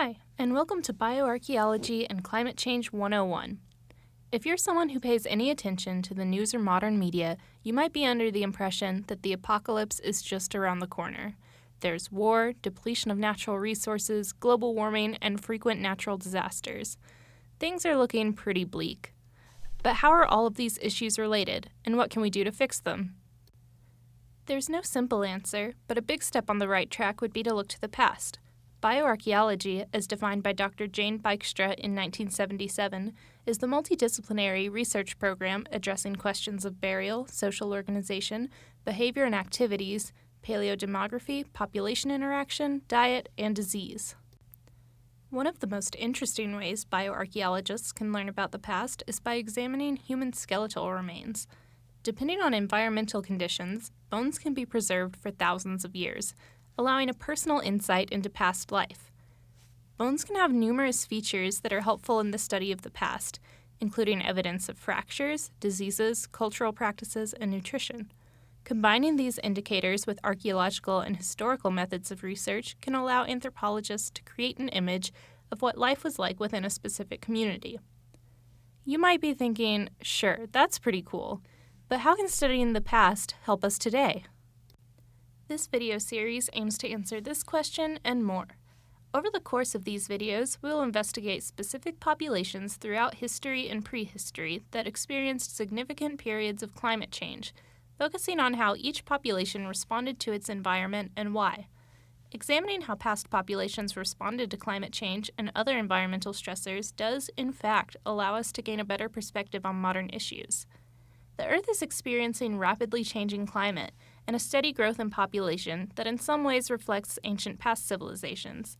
Hi, and welcome to Bioarchaeology and Climate Change 101. If you're someone who pays any attention to the news or modern media, you might be under the impression that the apocalypse is just around the corner. There's war, depletion of natural resources, global warming, and frequent natural disasters. Things are looking pretty bleak. But how are all of these issues related, and what can we do to fix them? There's no simple answer, but a big step on the right track would be to look to the past. Bioarchaeology, as defined by Dr. Jane Bijkstra in 1977, is the multidisciplinary research program addressing questions of burial, social organization, behavior and activities, paleodemography, population interaction, diet, and disease. One of the most interesting ways bioarchaeologists can learn about the past is by examining human skeletal remains. Depending on environmental conditions, bones can be preserved for thousands of years, allowing a personal insight into past life. Bones can have numerous features that are helpful in the study of the past, including evidence of fractures, diseases, cultural practices, and nutrition. Combining these indicators with archaeological and historical methods of research can allow anthropologists to create an image of what life was like within a specific community. You might be thinking, sure, that's pretty cool, but how can studying the past help us today? This video series aims to answer this question and more. Over the course of these videos, we will investigate specific populations throughout history and prehistory that experienced significant periods of climate change, focusing on how each population responded to its environment and why. Examining how past populations responded to climate change and other environmental stressors does, in fact, allow us to gain a better perspective on modern issues. The Earth is experiencing rapidly changing climate and a steady growth in population that in some ways reflects ancient past civilizations.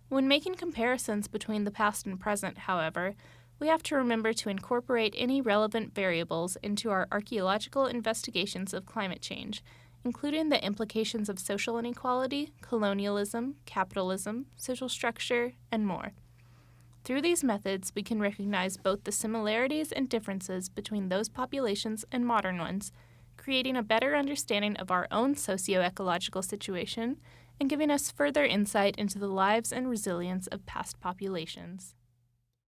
When making comparisons between the past and present, however, we have to remember to incorporate any relevant variables into our archaeological investigations of climate change, including the implications of social inequality, colonialism, capitalism, social structure, and more. Through these methods, we can recognize both the similarities and differences between those populations and modern ones, creating a better understanding of our own socio-ecological situation and giving us further insight into the lives and resilience of past populations.